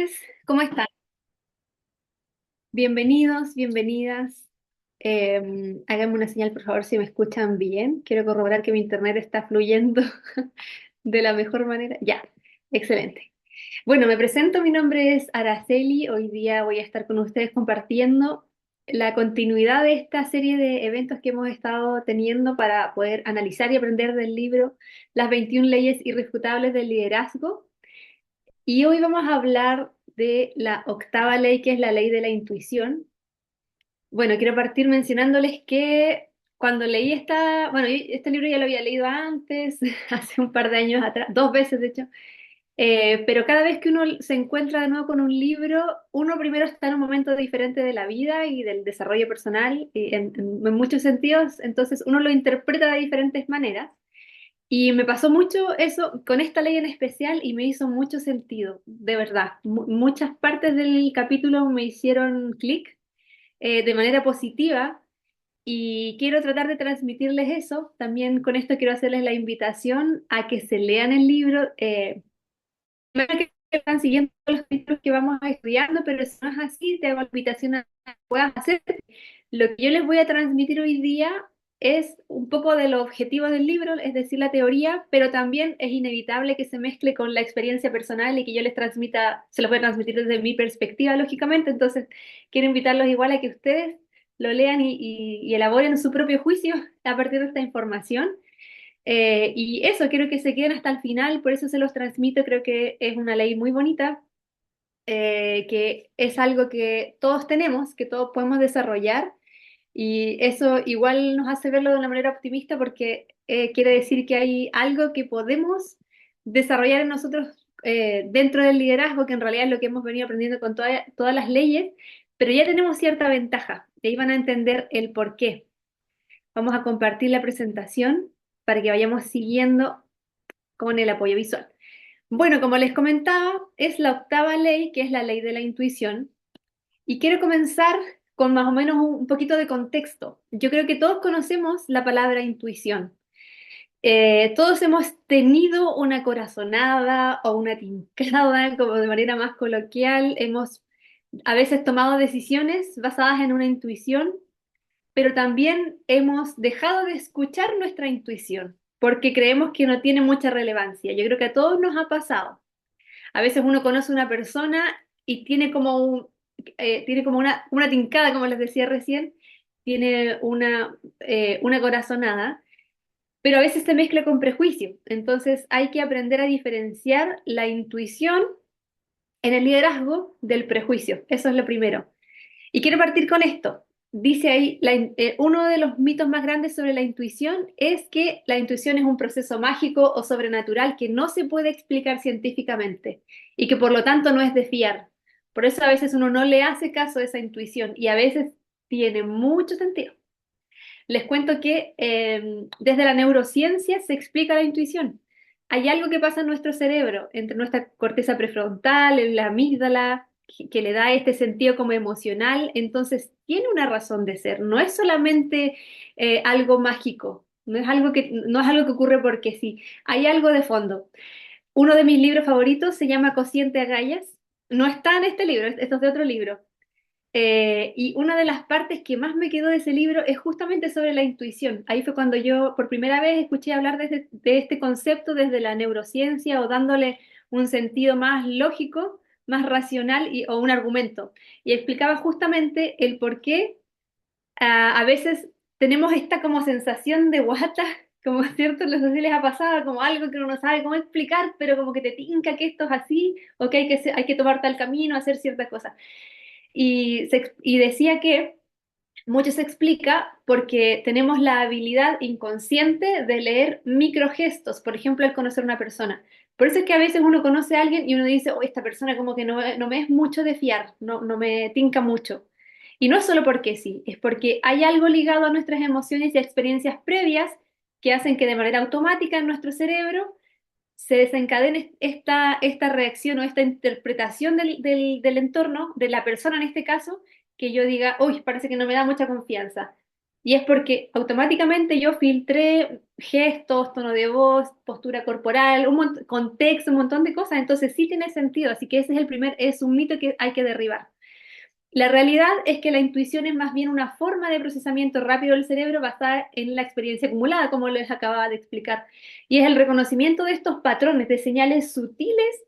noches, ¿cómo están? Bienvenidos, bienvenidas. Háganme una señal, por favor, si me escuchan bien. Quiero corroborar que mi internet está fluyendo de la mejor manera. Ya, excelente. Bueno, me presento, mi nombre es Araceli. Hoy día voy a estar con ustedes compartiendo la continuidad de esta serie de eventos que hemos estado teniendo para poder analizar y aprender del libro Las 21 leyes irrefutables del liderazgo. Y hoy vamos a hablar de la octava ley, que es la ley de la intuición. Bueno, quiero partir mencionándoles que cuando leí bueno, este libro ya lo había leído antes, hace un par de años atrás, dos veces de hecho, pero cada vez que uno se encuentra de nuevo con un libro, uno primero está en un momento diferente de la vida y del desarrollo personal, y en muchos sentidos, entonces uno lo interpreta de diferentes maneras. Y me pasó mucho eso con esta ley en especial y me hizo mucho sentido, de verdad. Muchas partes del capítulo me hicieron clic de manera positiva y quiero tratar de transmitirles eso. También con esto quiero hacerles la invitación a que se lean el libro. Primero que están siguiendo los capítulos que vamos estudiando, pero si no es así, te hago la invitación a que puedas hacer. Lo que yo les voy a transmitir hoy día es un poco de los objetivos del libro, es decir, la teoría, pero también es inevitable que se mezcle con la experiencia personal y que yo les transmita, se los voy a transmitir desde mi perspectiva, lógicamente. Entonces, quiero invitarlos igual a que ustedes lo lean y elaboren su propio juicio a partir de esta información. Y eso, quiero que se queden hasta el final, por eso se los transmito, creo que es una ley muy bonita, que es algo que todos tenemos, que todos podemos desarrollar, y eso igual nos hace verlo de una manera optimista porque quiere decir que hay algo que podemos desarrollar en nosotros dentro del liderazgo, que en realidad es lo que hemos venido aprendiendo con todas las leyes, pero ya tenemos cierta ventaja, y ahí van a entender el por qué. Vamos a compartir la presentación para que vayamos siguiendo con el apoyo visual. Bueno, como les comentaba, es la octava ley, que es la ley de la intuición, y quiero comenzar con más o menos un poquito de contexto. Yo creo que todos conocemos la palabra intuición. Todos hemos tenido una corazonada o una tincada, como de manera más coloquial. Hemos a veces tomado decisiones basadas en una intuición, pero también hemos dejado de escuchar nuestra intuición porque creemos que no tiene mucha relevancia. Yo creo que a todos nos ha pasado. A veces uno conoce a una persona y tiene como una tincada, como les decía recién, tiene una corazonada, pero a veces se mezcla con prejuicio. Entonces hay que aprender a diferenciar la intuición en el liderazgo del prejuicio. Eso es lo primero. Y quiero partir con esto. Dice ahí, uno de los mitos más grandes sobre la intuición es que la intuición es un proceso mágico o sobrenatural que no se puede explicar científicamente y que por lo tanto no es de fiar. Por eso a veces uno no le hace caso a esa intuición y a veces tiene mucho sentido. Les cuento que desde la neurociencia se explica la intuición. Hay algo que pasa en nuestro cerebro, entre nuestra corteza prefrontal, la amígdala, que le da este sentido como emocional, entonces tiene una razón de ser, no es solamente algo mágico, no es algo que ocurre porque sí, hay algo de fondo. Uno de mis libros favoritos se llama Cociente Agallas, no está en este libro, esto es de otro libro, y una de las partes que más me quedó de ese libro es justamente sobre la intuición. Ahí fue cuando yo por primera vez escuché hablar de este concepto desde la neurociencia o dándole un sentido más lógico, más racional o un argumento. Y explicaba justamente el por qué a veces tenemos esta como sensación de guata, como cierto, no sé si les ha pasado, como algo que uno no sabe cómo explicar, pero como que te tinca que esto es así o que hay que tomar tal camino, hacer ciertas cosas. Y decía que mucho se explica porque tenemos la habilidad inconsciente de leer microgestos, por ejemplo, al conocer a una persona. Por eso es que a veces uno conoce a alguien y uno dice, oh, esta persona como que no me es mucho de fiar, no me tinca mucho. Y no es solo porque sí, es porque hay algo ligado a nuestras emociones y a experiencias previas que hacen que de manera automática en nuestro cerebro se desencadene esta reacción o esta interpretación del entorno, de la persona en este caso, que yo diga, uy, parece que no me da mucha confianza. Y es porque automáticamente yo filtré gestos, tono de voz, postura corporal, contexto, un montón de cosas. Entonces sí tiene sentido. Así que ese es es un mito que hay que derribar. La realidad es que la intuición es más bien una forma de procesamiento rápido del cerebro basada en la experiencia acumulada, como les acababa de explicar. Y es el reconocimiento de estos patrones, de señales sutiles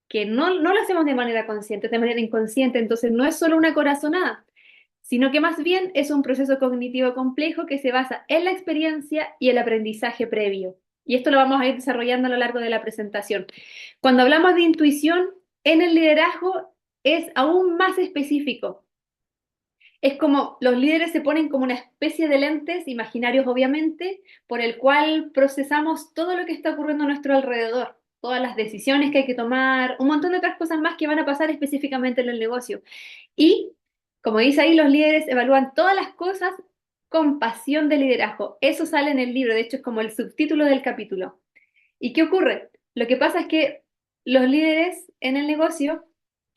que no lo hacemos de manera consciente, de manera inconsciente. Entonces no es solo una corazonada, sino que más bien es un proceso cognitivo complejo que se basa en la experiencia y el aprendizaje previo. Y esto lo vamos a ir desarrollando a lo largo de la presentación. Cuando hablamos de intuición en el liderazgo, es aún más específico. Es como los líderes se ponen como una especie de lentes, imaginarios obviamente, por el cual procesamos todo lo que está ocurriendo a nuestro alrededor, todas las decisiones que hay que tomar, un montón de otras cosas más que van a pasar específicamente en el negocio. Y, como dice ahí, los líderes evalúan todas las cosas con pasión de liderazgo. Eso sale en el libro, de hecho es como el subtítulo del capítulo. ¿Y qué ocurre? Lo que pasa es que los líderes en el negocio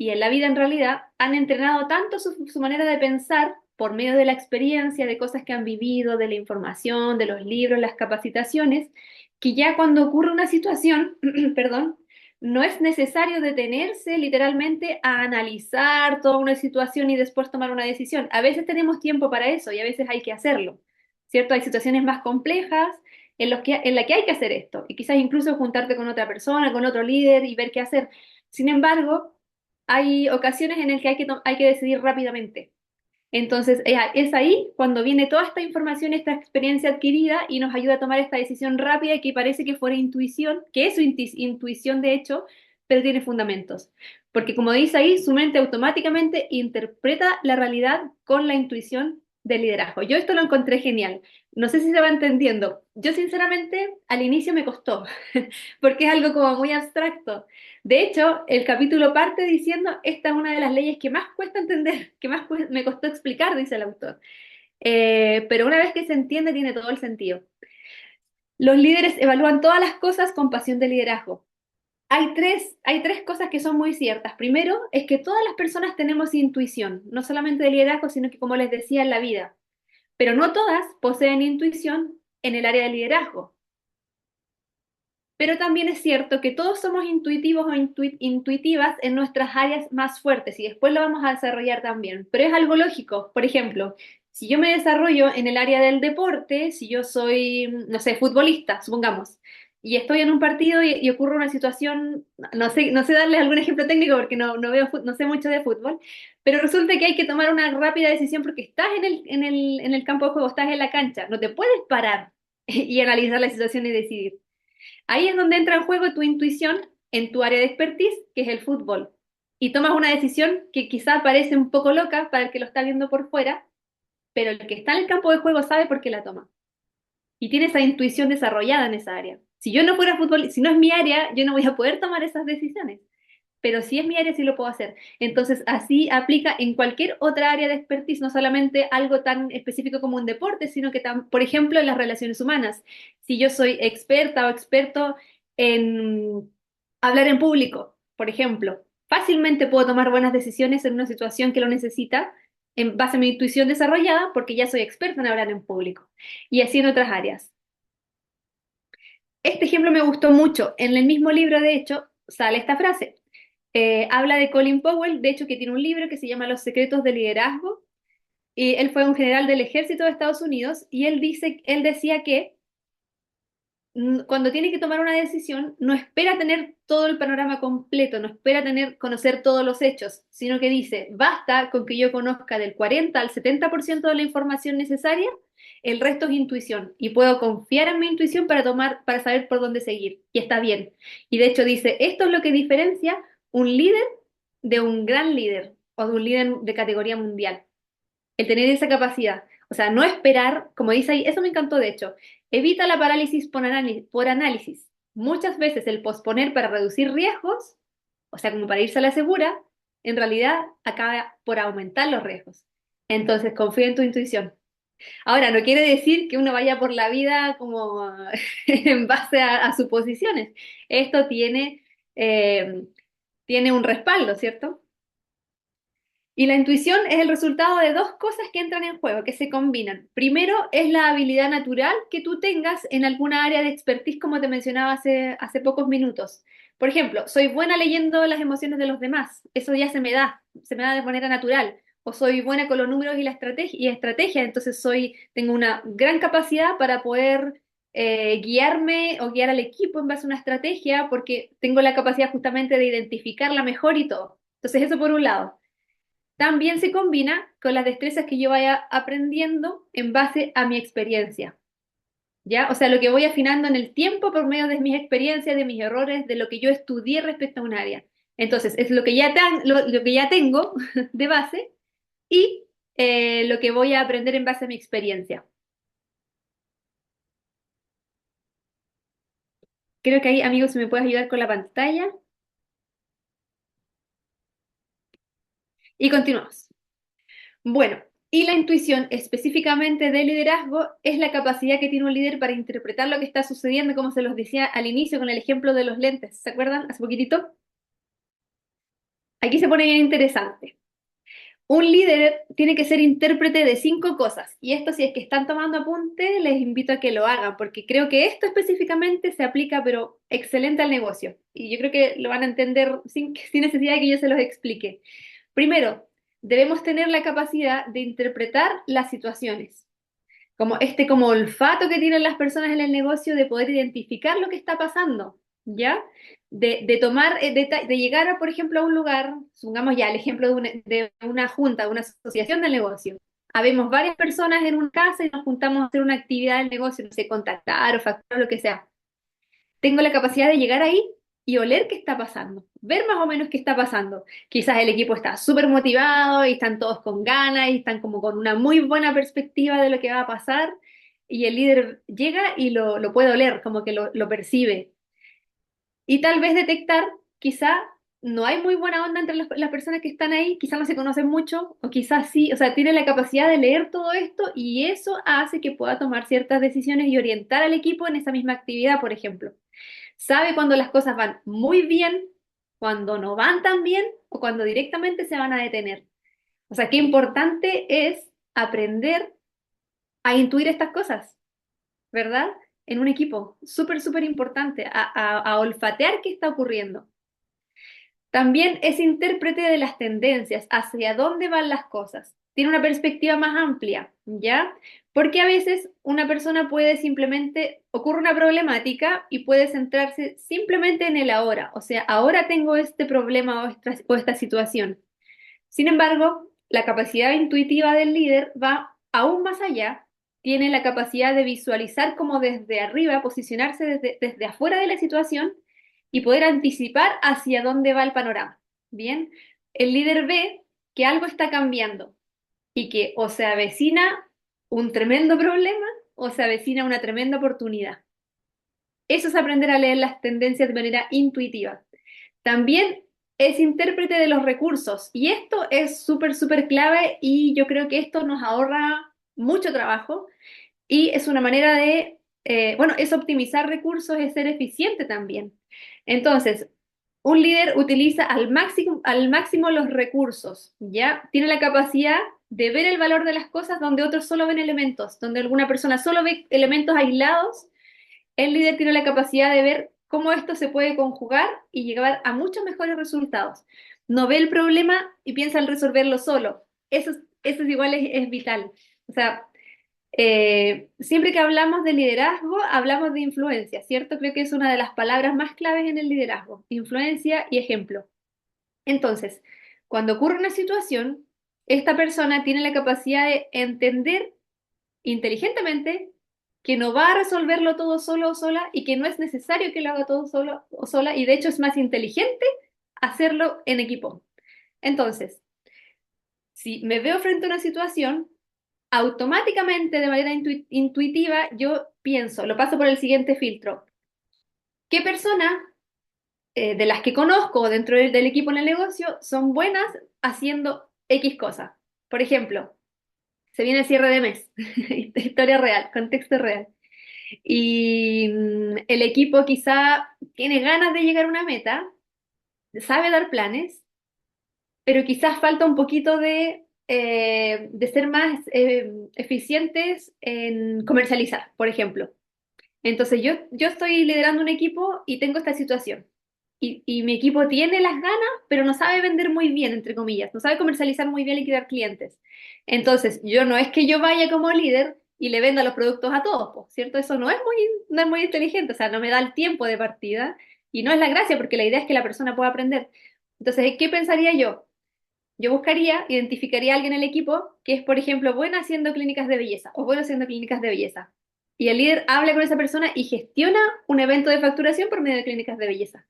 y en la vida en realidad han entrenado tanto su manera de pensar por medio de la experiencia, de cosas que han vivido, de la información, de los libros, las capacitaciones, que ya cuando ocurre una situación, perdón, no es necesario detenerse literalmente a analizar toda una situación y después tomar una decisión. A veces tenemos tiempo para eso y a veces hay que hacerlo, ¿cierto? Hay situaciones más complejas en la que hay que hacer esto, y quizás incluso juntarte con otra persona, con otro líder y ver qué hacer. Sin embargo, hay ocasiones en las que hay que decidir rápidamente. Entonces, es ahí cuando viene toda esta información, esta experiencia adquirida y nos ayuda a tomar esta decisión rápida que parece que fuera intuición, que es su intuición de hecho, pero tiene fundamentos. Porque como dice ahí, su mente automáticamente interpreta la realidad con la intuición del liderazgo. Yo esto lo encontré genial. No sé si se va entendiendo. Yo sinceramente al inicio me costó, porque es algo como muy abstracto. De hecho, el capítulo parte diciendo, esta es una de las leyes que más cuesta entender, que más me costó explicar, dice el autor. Pero una vez que se entiende, tiene todo el sentido. Los líderes evalúan todas las cosas con pasión de liderazgo. Hay tres cosas que son muy ciertas. Primero, es que todas las personas tenemos intuición, no solamente de liderazgo, sino que, como les decía, en la vida. Pero no todas poseen intuición en el área de liderazgo. Pero también es cierto que todos somos intuitivos o intuitivas en nuestras áreas más fuertes y después lo vamos a desarrollar también. Pero es algo lógico. Por ejemplo, si yo me desarrollo en el área del deporte, si yo soy, no sé, futbolista, supongamos, y estoy en un partido y ocurre una situación, no sé darles algún ejemplo técnico porque no veo, no sé mucho de fútbol, pero resulta que hay que tomar una rápida decisión porque estás en el campo de juego, estás en la cancha, no te puedes parar y analizar la situación y decidir. Ahí es donde entra en juego tu intuición en tu área de expertise, que es el fútbol. Y tomas una decisión que quizá parece un poco loca para el que lo está viendo por fuera, pero el que está en el campo de juego sabe por qué la toma. Y tiene esa intuición desarrollada en esa área. Si yo no fuera fútbol, si no es mi área, yo no voy a poder tomar esas decisiones. Pero si es mi área, sí lo puedo hacer. Entonces, así aplica en cualquier otra área de expertise, no solamente algo tan específico como un deporte, sino que, por ejemplo, en las relaciones humanas. Si yo soy experta o experto en hablar en público, por ejemplo, fácilmente puedo tomar buenas decisiones en una situación que lo necesita en base a mi intuición desarrollada porque ya soy experta en hablar en público. Y así en otras áreas. Este ejemplo me gustó mucho. En el mismo libro, de hecho, sale esta frase. Habla de Colin Powell, de hecho, que tiene un libro que se llama Los secretos del liderazgo. Y él fue un general del ejército de Estados Unidos y él decía que cuando tiene que tomar una decisión, no espera tener todo el panorama completo, no espera conocer todos los hechos, sino que dice, basta con que yo conozca del 40 al 70% de la información necesaria, el resto es intuición y puedo confiar en mi intuición para saber por dónde seguir. Y está bien. Y de hecho dice, esto es lo que diferencia un líder de un gran líder o de un líder de categoría mundial, el tener esa capacidad. O sea, no esperar, como dice ahí, eso me encantó de hecho, evita la parálisis por análisis. Muchas veces el posponer para reducir riesgos, o sea, como para irse a la segura, en realidad acaba por aumentar los riesgos. Entonces, confía en tu intuición. Ahora, no quiere decir que uno vaya por la vida como en base a suposiciones. Esto tiene un respaldo, ¿cierto? Y la intuición es el resultado de dos cosas que entran en juego, que se combinan. Primero es la habilidad natural que tú tengas en alguna área de expertise, como te mencionaba hace pocos minutos. Por ejemplo, soy buena leyendo las emociones de los demás, eso ya se me da de manera natural. O soy buena con los números y la estrategia, entonces tengo una gran capacidad para poder guiarme o guiar al equipo en base a una estrategia, porque tengo la capacidad justamente de identificarla mejor y todo. Entonces, eso por un lado. También se combina con las destrezas que yo vaya aprendiendo en base a mi experiencia, ¿ya? O sea, lo que voy afinando en el tiempo por medio de mis experiencias, de mis errores, de lo que yo estudié respecto a un área. Entonces, es lo que ya tengo de base y lo que voy a aprender en base a mi experiencia. Creo que ahí, amigos, si me puedes ayudar con la pantalla. Y continuamos. Bueno, y la intuición específicamente de liderazgo es la capacidad que tiene un líder para interpretar lo que está sucediendo, como se los decía al inicio con el ejemplo de los lentes. ¿Se acuerdan? Hace poquitito. Aquí se pone bien interesante. Un líder tiene que ser intérprete de cinco cosas. Y esto, si es que están tomando apunte, les invito a que lo hagan, porque creo que esto específicamente se aplica, pero excelente al negocio. Y yo creo que lo van a entender sin necesidad de que yo se los explique. Primero, debemos tener la capacidad de interpretar las situaciones, como olfato que tienen las personas en el negocio de poder identificar lo que está pasando, ¿ya? De tomar, de llegar, por ejemplo, a un lugar, supongamos ya el ejemplo de una junta, de una asociación del negocio. Habemos varias personas en una casa y nos juntamos a hacer una actividad del negocio, no sé, contactar o facturar, lo que sea. Tengo la capacidad de llegar ahí y oler qué está pasando, ver más o menos qué está pasando. Quizás el equipo está súper motivado y están todos con ganas y están como con una muy buena perspectiva de lo que va a pasar y el líder llega y lo puede oler, como que lo percibe. Y tal vez detectar, quizá no hay muy buena onda entre las personas que están ahí, quizás no se conocen mucho, o quizás sí, o sea, tiene la capacidad de leer todo esto y eso hace que pueda tomar ciertas decisiones y orientar al equipo en esa misma actividad, por ejemplo. Sabe cuando las cosas van muy bien, cuando no van tan bien o cuando directamente se van a detener. O sea, qué importante es aprender a intuir estas cosas, ¿verdad? En un equipo, súper, súper importante, a olfatear qué está ocurriendo. También es intérprete de las tendencias, hacia dónde van las cosas. Tiene una perspectiva más amplia, ¿ya? Porque a veces una persona puede simplemente, ocurre una problemática y puede centrarse simplemente en el ahora. O sea, ahora tengo este problema o esta situación. Sin embargo, la capacidad intuitiva del líder va aún más allá. Tiene la capacidad de visualizar como desde arriba, posicionarse desde afuera de la situación y poder anticipar hacia dónde va el panorama. Bien, el líder ve que algo está cambiando y que o se avecina un tremendo problema o se avecina una tremenda oportunidad. Eso es aprender a leer las tendencias de manera intuitiva. También es intérprete de los recursos y esto es súper, súper clave y yo creo que esto nos ahorra mucho trabajo y es una manera de, bueno, es optimizar recursos, es ser eficiente también. Entonces, un líder utiliza al máximo los recursos, ¿ya? Tiene la capacidad de ver el valor de las cosas donde otros solo ven elementos, donde alguna persona solo ve elementos aislados. El líder tiene la capacidad de ver cómo esto se puede conjugar y llegar a muchos mejores resultados. No ve el problema y piensa en resolverlo solo. Eso es igual, es vital. O sea, siempre que hablamos de liderazgo, hablamos de influencia, ¿cierto? Creo que es una de las palabras más claves en el liderazgo, influencia y ejemplo. Entonces, cuando ocurre una situación, esta persona tiene la capacidad de entender inteligentemente que no va a resolverlo todo solo o sola y que no es necesario que lo haga todo solo o sola y de hecho es más inteligente hacerlo en equipo. Entonces, si me veo frente a una situación, automáticamente de manera intuitiva yo pienso, lo paso por el siguiente filtro. ¿Qué persona de las que conozco dentro del equipo en el negocio son buenas haciendo X cosas? Por ejemplo, se viene el cierre de mes, historia real, contexto real. Y el equipo quizá tiene ganas de llegar a una meta, sabe dar planes, pero quizás falta un poquito de ser más eficientes en comercializar, por ejemplo. Entonces yo estoy liderando un equipo y tengo esta situación. Y mi equipo tiene las ganas, pero no sabe vender muy bien, entre comillas, no sabe comercializar muy bien y liquidar clientes. Entonces, yo no es que yo vaya como líder y le venda los productos a todos, po, ¿cierto? Eso no es muy inteligente, o sea, no me da el tiempo de partida y no es la gracia, porque la idea es que la persona pueda aprender. Entonces, ¿qué pensaría yo? Yo buscaría, identificaría a alguien en el equipo que es, por ejemplo, buena haciendo clínicas de belleza o bueno haciendo clínicas de belleza. Y el líder habla con esa persona y gestiona un evento de facturación por medio de clínicas de belleza.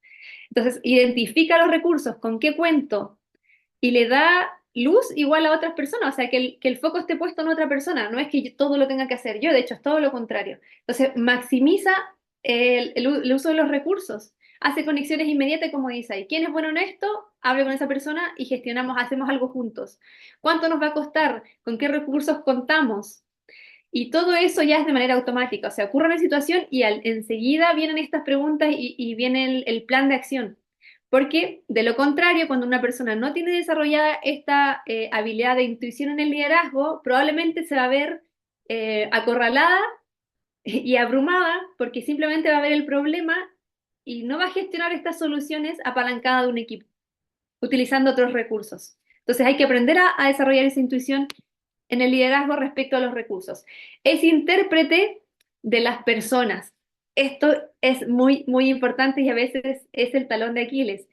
Entonces, identifica los recursos, con qué cuento, y le da luz igual a otras personas, o sea, que el foco esté puesto en otra persona, no es que todo lo tenga que hacer yo, de hecho, es todo lo contrario. Entonces, maximiza el uso de los recursos, hace conexiones inmediatas, como dice ahí. ¿Quién es bueno en esto? Hable con esa persona y gestionamos, hacemos algo juntos. ¿Cuánto nos va a costar? ¿Con qué recursos contamos? Y todo eso ya es de manera automática, o sea, ocurre una situación y enseguida vienen estas preguntas y viene el plan de acción. Porque de lo contrario, cuando una persona no tiene desarrollada esta habilidad de intuición en el liderazgo, probablemente se va a ver acorralada y abrumada porque simplemente va a ver el problema y no va a gestionar estas soluciones apalancada de un equipo, utilizando otros recursos. Entonces hay que aprender a desarrollar esa intuición en el liderazgo respecto a los recursos. Es intérprete de las personas. Esto es muy, muy importante y a veces es el talón de Aquiles.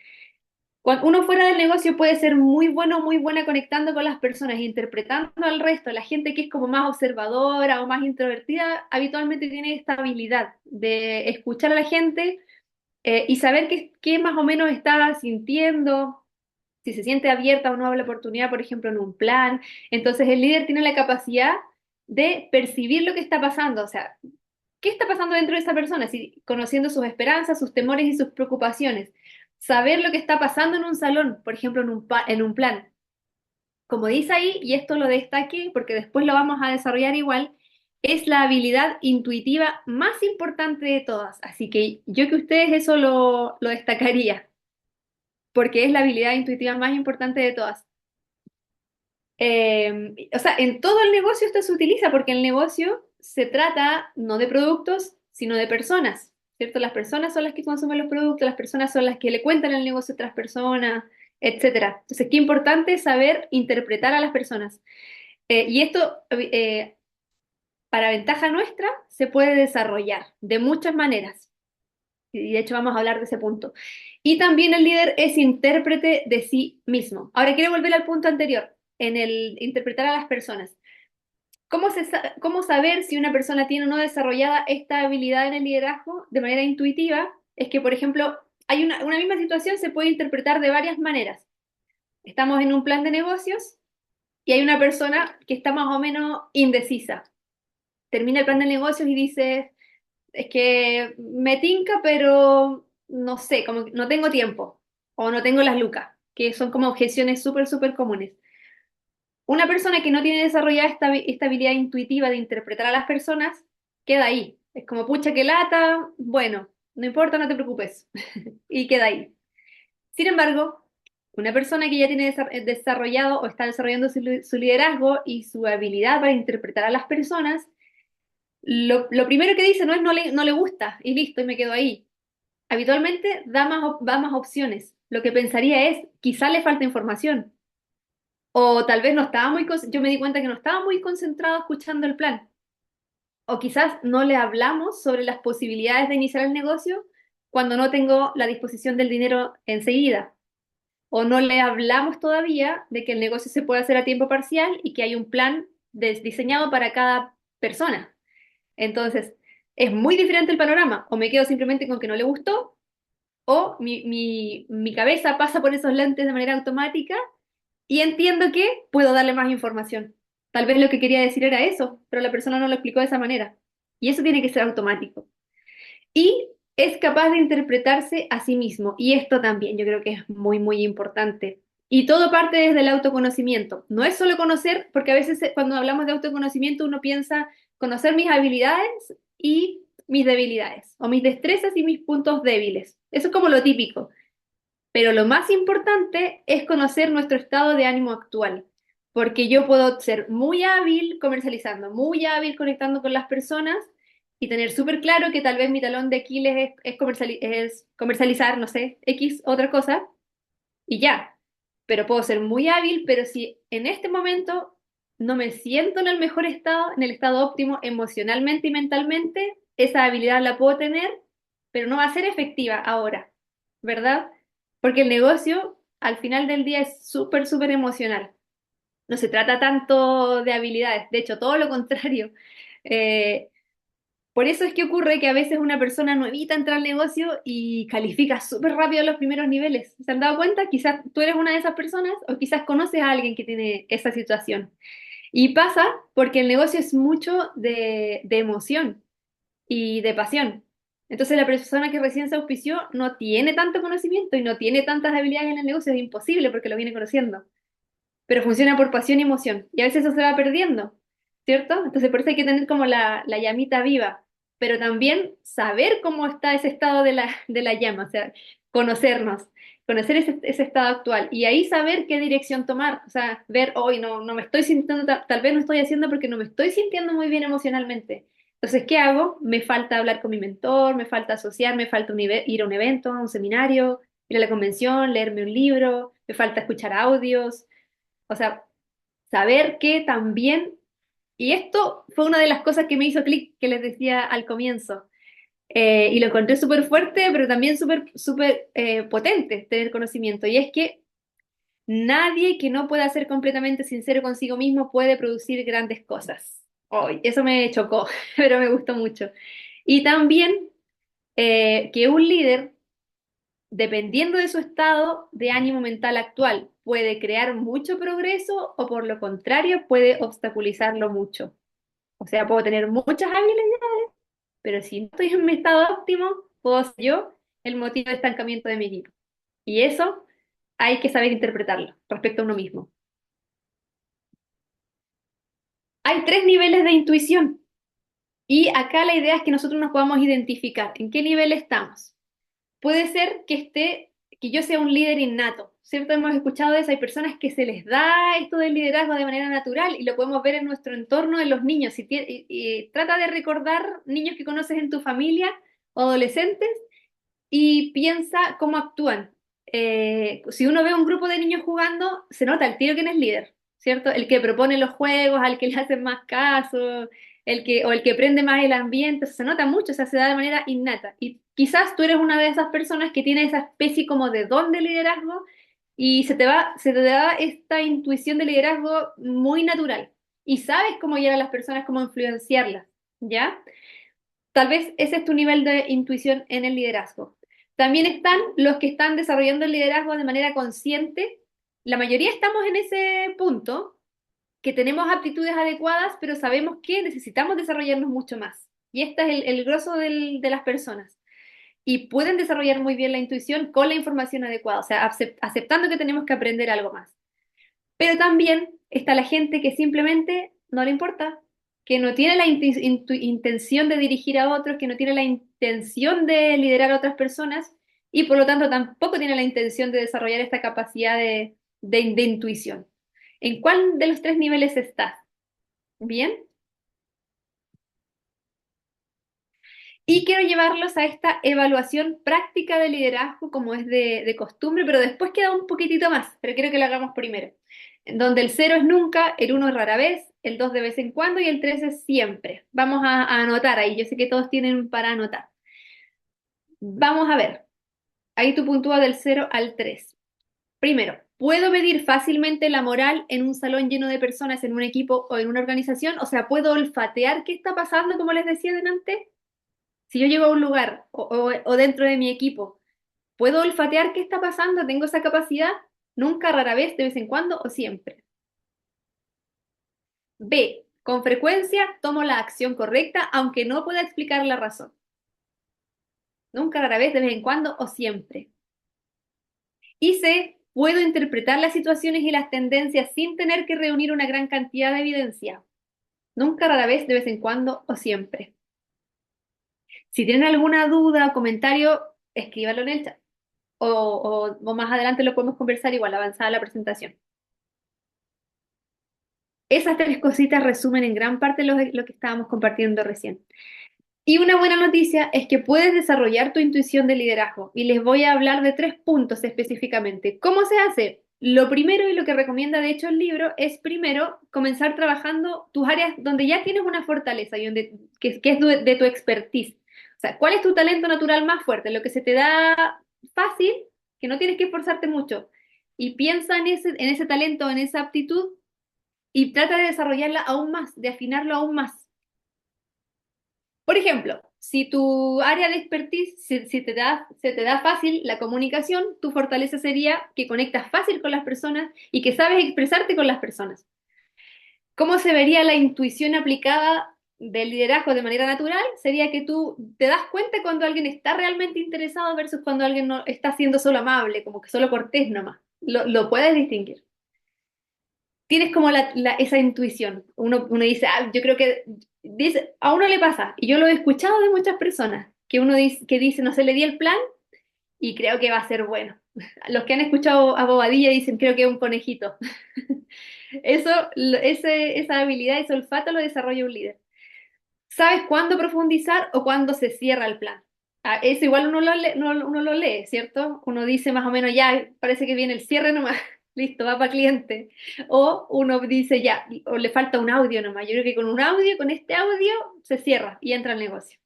Cuando uno fuera del negocio puede ser muy bueno, muy buena conectando con las personas, interpretando al resto. La gente que es como más observadora o más introvertida habitualmente tiene esta habilidad de escuchar a la gente y saber qué más o menos está sintiendo, si se siente abierta o no a la oportunidad, por ejemplo, en un plan. Entonces el líder tiene la capacidad de percibir lo que está pasando, o sea, qué está pasando dentro de esa persona, si, conociendo sus esperanzas, sus temores y sus preocupaciones. Saber lo que está pasando en un salón, por ejemplo, en un plan. Como dice ahí, y esto lo destaque porque después lo vamos a desarrollar igual, es la habilidad intuitiva más importante de todas. Así que yo que ustedes eso lo destacaría, porque es la habilidad intuitiva más importante de todas. O sea, en todo el negocio esto se utiliza porque el negocio se trata no de productos, sino de personas, ¿cierto? Las personas son las que consumen los productos, las personas son las que le cuentan el negocio a otras personas, etcétera. Entonces, qué importante es saber interpretar a las personas. Y esto, para ventaja nuestra, se puede desarrollar de muchas maneras. Y de hecho vamos a hablar de ese punto. Y también el líder es intérprete de sí mismo. Ahora quiero volver al punto anterior, en el interpretar a las personas. ¿Cómo saber si una persona tiene o no desarrollada esta habilidad en el liderazgo de manera intuitiva? Es que, por ejemplo, hay una misma situación se puede interpretar de varias maneras. Estamos en un plan de negocios y hay una persona que está más o menos indecisa. Termina el plan de negocios y dice, es que me tinca, pero no sé, como que no tengo tiempo o no tengo las lucas, que son como objeciones súper, súper comunes. Una persona que no tiene desarrollada esta habilidad intuitiva de interpretar a las personas, queda ahí. Es como, pucha, que lata, bueno, no importa, no te preocupes. Y queda ahí. Sin embargo, una persona que ya tiene desarrollado o está desarrollando su liderazgo y su habilidad para interpretar a las personas, lo primero que dice no es no le gusta y listo, y me quedo ahí. Habitualmente da más opciones. Lo que pensaría es, quizá le falta información. O tal vez no estaba yo me di cuenta que no estaba muy concentrado escuchando el plan. O quizás no le hablamos sobre las posibilidades de iniciar el negocio cuando no tengo la disposición del dinero enseguida. O no le hablamos todavía de que el negocio se puede hacer a tiempo parcial y que hay un plan diseñado para cada persona. Entonces, es muy diferente el panorama. O me quedo simplemente con que no le gustó, o mi cabeza pasa por esos lentes de manera automática y entiendo que puedo darle más información. Tal vez lo que quería decir era eso, pero la persona no lo explicó de esa manera. Y eso tiene que ser automático. Y es capaz de interpretarse a sí mismo. Y esto también yo creo que es muy, muy importante. Y todo parte desde el autoconocimiento. No es solo conocer, porque a veces cuando hablamos de autoconocimiento uno piensa conocer mis habilidades y mis debilidades, o mis destrezas y mis puntos débiles. Eso es como lo típico. Pero lo más importante es conocer nuestro estado de ánimo actual, porque yo puedo ser muy hábil comercializando, muy hábil conectando con las personas y tener súper claro que tal vez mi talón de Aquiles es comercializar, no sé, X otra cosa y ya. Pero puedo ser muy hábil, pero si en este momento no me siento en el mejor estado, en el estado óptimo emocionalmente y mentalmente, esa habilidad la puedo tener, pero no va a ser efectiva ahora, ¿verdad? Porque el negocio al final del día es súper, súper emocional. No se trata tanto de habilidades, de hecho, todo lo contrario. Eh, por eso es que ocurre que a veces una persona no evita entrar al negocio y califica súper rápido los primeros niveles. ¿Se han dado cuenta? Quizás tú eres una de esas personas o quizás conoces a alguien que tiene esa situación. Y pasa porque el negocio es mucho de emoción y de pasión. Entonces la persona que recién se auspició no tiene tanto conocimiento y no tiene tantas habilidades en el negocio, es imposible porque lo viene conociendo, pero funciona por pasión y emoción. Y a veces eso se va perdiendo, ¿cierto? Entonces por eso hay que tener como la llamita viva, pero también saber cómo está ese estado de la llama, o sea, conocernos, conocer ese estado actual y ahí saber qué dirección tomar, o sea, ver, hoy no, no me estoy sintiendo, tal vez no estoy haciendo porque no me estoy sintiendo muy bien emocionalmente. Entonces, ¿qué hago? Me falta hablar con mi mentor, me falta asociar, me falta ir a un evento, a un seminario, ir a la convención, leerme un libro, me falta escuchar audios, o sea, saber que también, y esto fue una de las cosas que me hizo clic, que les decía al comienzo, y lo encontré súper fuerte, pero también súper, súper potente tener conocimiento, y es que nadie que no pueda ser completamente sincero consigo mismo puede producir grandes cosas. Hoy, eso me chocó, pero me gustó mucho. Y también que un líder dependiendo de su estado de ánimo mental actual, puede crear mucho progreso o por lo contrario puede obstaculizarlo mucho. O sea, puedo tener muchas habilidades, pero si no estoy en mi estado óptimo, puedo ser yo el motivo de estancamiento de mi equipo. Y eso hay que saber interpretarlo respecto a uno mismo. Hay tres niveles de intuición y acá la idea es que nosotros nos podamos identificar en qué nivel estamos. Puede ser que yo sea un líder innato, ¿cierto? Hemos escuchado de eso, hay personas que se les da esto del liderazgo de manera natural y lo podemos ver en nuestro entorno, en los niños. Y trata de recordar niños que conoces en tu familia o adolescentes y piensa cómo actúan. Si uno ve un grupo de niños jugando, se nota el tiro quién es líder, ¿cierto? El que propone los juegos, al que le hacen más caso, o el que prende más el ambiente, se nota mucho, o sea, se da de manera innata. Y quizás tú eres una de esas personas que tiene esa especie como de don de liderazgo y se te da esta intuición de liderazgo muy natural. Y sabes cómo llegar a las personas, cómo influenciarlas, ¿ya? Tal vez ese es tu nivel de intuición en el liderazgo. También están los que están desarrollando el liderazgo de manera consciente. La mayoría estamos en ese punto, que tenemos aptitudes adecuadas, pero sabemos que necesitamos desarrollarnos mucho más. Y este es el grosso de las personas. Y pueden desarrollar muy bien la intuición con la información adecuada, o sea, aceptando que tenemos que aprender algo más. Pero también está la gente que simplemente no le importa, que no tiene la intención de dirigir a otros, que no tiene la intención de liderar a otras personas y por lo tanto tampoco tiene la intención de desarrollar esta capacidad de intuición. ¿En cuál de los tres niveles estás? ¿Bien? Y quiero llevarlos a esta evaluación práctica de liderazgo como es de costumbre, pero después queda un poquitito más, pero quiero que lo hagamos primero. En donde el cero es nunca, el uno es rara vez, el 2 de vez en cuando y el 3 es siempre. Vamos a anotar ahí, yo sé que todos tienen para anotar. Vamos a ver, ahí tú puntúas del cero al 3. Primero, ¿puedo medir fácilmente la moral en un salón lleno de personas, en un equipo o en una organización? O sea, ¿puedo olfatear qué está pasando, como les decía delante? Si yo llego a un lugar o dentro de mi equipo, ¿puedo olfatear qué está pasando? ¿Tengo esa capacidad? Nunca, rara vez, de vez en cuando o siempre. B. Con frecuencia tomo la acción correcta aunque no pueda explicar la razón. Nunca, rara vez, de vez en cuando o siempre. Y C. Puedo interpretar las situaciones y las tendencias sin tener que reunir una gran cantidad de evidencia. Nunca, rara vez, de vez en cuando o siempre. Si tienen alguna duda o comentario, escríbanlo en el chat. o más adelante lo podemos conversar igual, avanzada la presentación. Esas tres cositas resumen en gran parte lo que estábamos compartiendo recién. Y una buena noticia es que puedes desarrollar tu intuición de liderazgo y les voy a hablar de tres puntos específicamente. ¿Cómo se hace? Lo primero y lo que recomienda de hecho el libro es primero comenzar trabajando tus áreas donde ya tienes una fortaleza y que es de tu expertise. O sea, ¿cuál es tu talento natural más fuerte? Lo que se te da fácil, que no tienes que esforzarte mucho. Y piensa en ese talento, en esa aptitud y trata de desarrollarla aún más, de afinarlo aún más. Por ejemplo, si tu área de expertise se te da fácil la comunicación, tu fortaleza sería que conectas fácil con las personas y que sabes expresarte con las personas. ¿Cómo se vería la intuición aplicada del liderazgo de manera natural? Sería que tú te das cuenta cuando alguien está realmente interesado versus cuando alguien no está siendo solo amable, como que solo cortés nomás. Lo puedes distinguir. Tienes como esa intuición. Uno dice, ah, yo creo que a uno le pasa, y yo lo he escuchado de muchas personas, que dice, no sé, le di el plan y creo que va a ser bueno. Los que han escuchado a Bobadilla dicen, creo que es un conejito. Esa habilidad, ese olfato lo desarrolla un líder. ¿Sabes cuándo profundizar o cuándo se cierra el plan? Ah, eso igual uno lo lee, ¿cierto? Uno dice más o menos, ya, parece que viene el cierre nomás, listo, va para cliente. O uno dice, ya, o le falta un audio nomás. Yo creo que con un audio, con este audio, se cierra y entra al negocio.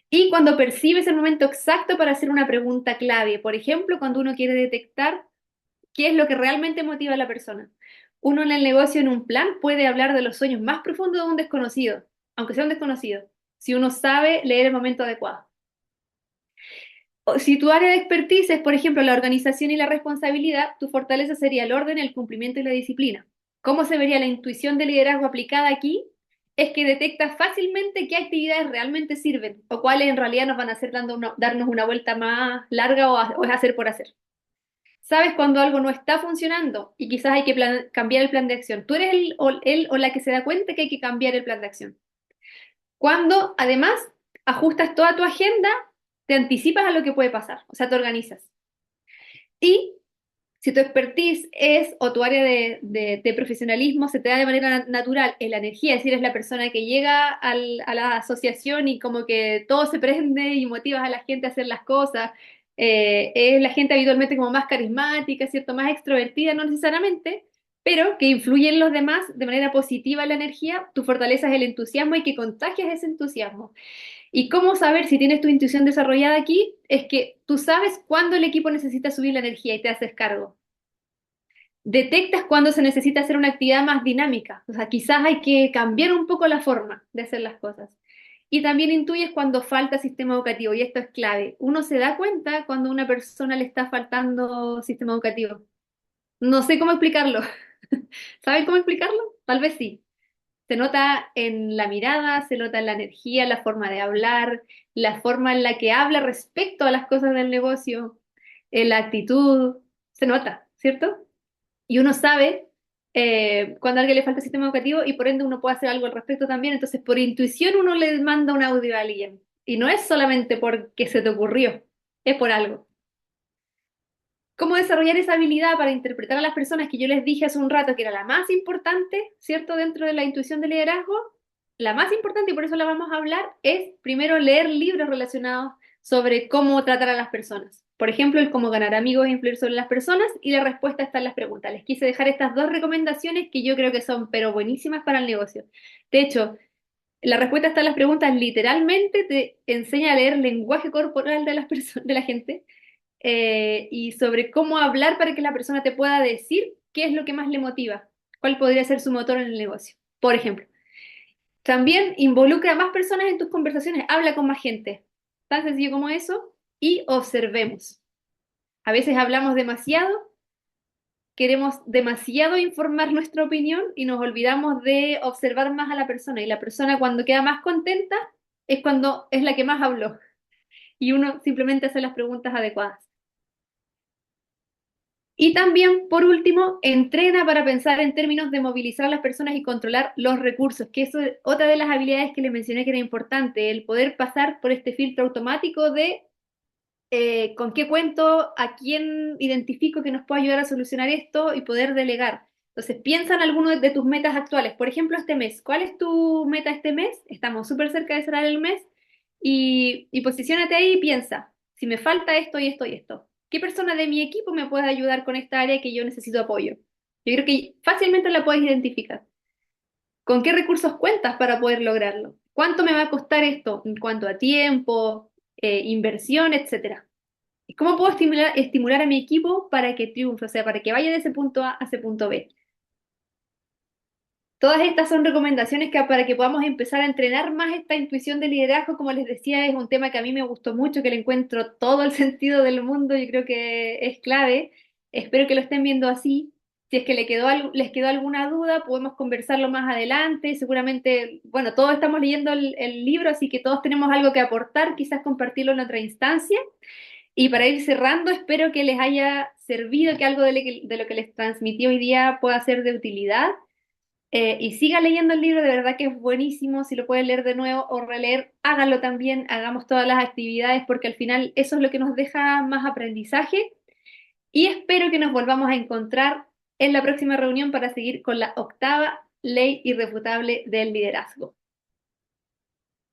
Y cuando percibes el momento exacto para hacer una pregunta clave, por ejemplo, cuando uno quiere detectar qué es lo que realmente motiva a la persona. Uno en el negocio, en un plan, puede hablar de los sueños más profundos de un desconocido, aunque sea un desconocido, si uno sabe leer el momento adecuado. O si tu área de expertise es, por ejemplo, la organización y la responsabilidad, tu fortaleza sería el orden, el cumplimiento y la disciplina. ¿Cómo se vería la intuición de liderazgo aplicada aquí? Es que detecta fácilmente qué actividades realmente sirven o cuáles en realidad nos van a hacer darnos una vuelta más larga o es hacer por hacer. Sabes cuando algo no está funcionando y quizás hay que cambiar el plan de acción. Tú eres él o la que se da cuenta que hay que cambiar el plan de acción. Cuando además ajustas toda tu agenda, te anticipas a lo que puede pasar, o sea, te organizas. Y si tu expertise es, o tu área de profesionalismo se te da de manera natural en la energía, es decir, es la persona que llega a la asociación y como que todo se prende y motivas a la gente a hacer las cosas, es la gente habitualmente como más carismática, ¿cierto? Más extrovertida, no necesariamente, pero que influye en los demás de manera positiva en la energía, tu fortaleza es el entusiasmo y que contagias ese entusiasmo. ¿Y cómo saber si tienes tu intuición desarrollada aquí? Es que tú sabes cuándo el equipo necesita subir la energía y te haces cargo. Detectas cuándo se necesita hacer una actividad más dinámica. O sea, quizás hay que cambiar un poco la forma de hacer las cosas. Y también intuyes cuando falta sistema educativo, y esto es clave. Uno se da cuenta cuando a una persona le está faltando sistema educativo. No sé cómo explicarlo. ¿Saben cómo explicarlo? Tal vez sí. Se nota en la mirada, se nota en la energía, la forma de hablar, la forma en la que habla respecto a las cosas del negocio, en la actitud, se nota, ¿cierto? Y uno sabe cuando a alguien le falta sistema educativo y por ende uno puede hacer algo al respecto también. Entonces, por intuición uno le manda un audio a alguien. Y no es solamente porque se te ocurrió, es por algo. ¿Cómo desarrollar esa habilidad para interpretar a las personas que yo les dije hace un rato que era la más importante, ¿cierto? Dentro de la intuición de liderazgo, la más importante, y por eso la vamos a hablar, es primero leer libros relacionados sobre cómo tratar a las personas. Por ejemplo, el cómo ganar amigos e influir sobre las personas, y la respuesta está en las preguntas. Les quise dejar estas dos recomendaciones que yo creo que son, pero buenísimas para el negocio. De hecho, la respuesta está en las preguntas, literalmente te enseña a leer lenguaje corporal de las personas, de la gente y sobre cómo hablar para que la persona te pueda decir qué es lo que más le motiva, cuál podría ser su motor en el negocio. Por ejemplo, también involucra a más personas en tus conversaciones, habla con más gente, tan sencillo como eso, y observemos. A veces hablamos demasiado, queremos demasiado informar nuestra opinión y nos olvidamos de observar más a la persona, y la persona cuando queda más contenta es cuando es la que más habló y uno simplemente hace las preguntas adecuadas. Y también, por último, entrena para pensar en términos de movilizar a las personas y controlar los recursos, que eso es otra de las habilidades que le mencioné que era importante, el poder pasar por este filtro automático de con qué cuento, a quién identifico que nos puede ayudar a solucionar esto y poder delegar. Entonces, piensa en alguno de tus metas actuales. Por ejemplo, este mes. ¿Cuál es tu meta este mes? Estamos súper cerca de cerrar el mes. Y posiciónate ahí y piensa, si me falta esto y esto y esto, ¿qué persona de mi equipo me puede ayudar con esta área que yo necesito apoyo? Yo creo que fácilmente la puedes identificar. ¿Con qué recursos cuentas para poder lograrlo? ¿Cuánto me va a costar esto en cuanto a tiempo, inversión, etcétera? ¿Cómo puedo estimular a mi equipo para que triunfe? O sea, para que vaya de ese punto A ese punto B. Todas estas son recomendaciones para que podamos empezar a entrenar más esta intuición de liderazgo. Como les decía, es un tema que a mí me gustó mucho, que le encuentro todo el sentido del mundo. Yo creo que es clave. Espero que lo estén viendo así. Si es que les quedó alguna duda, podemos conversarlo más adelante. Seguramente, bueno, todos estamos leyendo el libro, así que todos tenemos algo que aportar, quizás compartirlo en otra instancia. Y para ir cerrando, espero que les haya servido, que algo de lo que les transmití hoy día pueda ser de utilidad. Y siga leyendo el libro, de verdad que es buenísimo. Si lo pueden leer de nuevo o releer, háganlo también, hagamos todas las actividades porque al final eso es lo que nos deja más aprendizaje. Y espero que nos volvamos a encontrar en la próxima reunión para seguir con la octava ley irrefutable del liderazgo.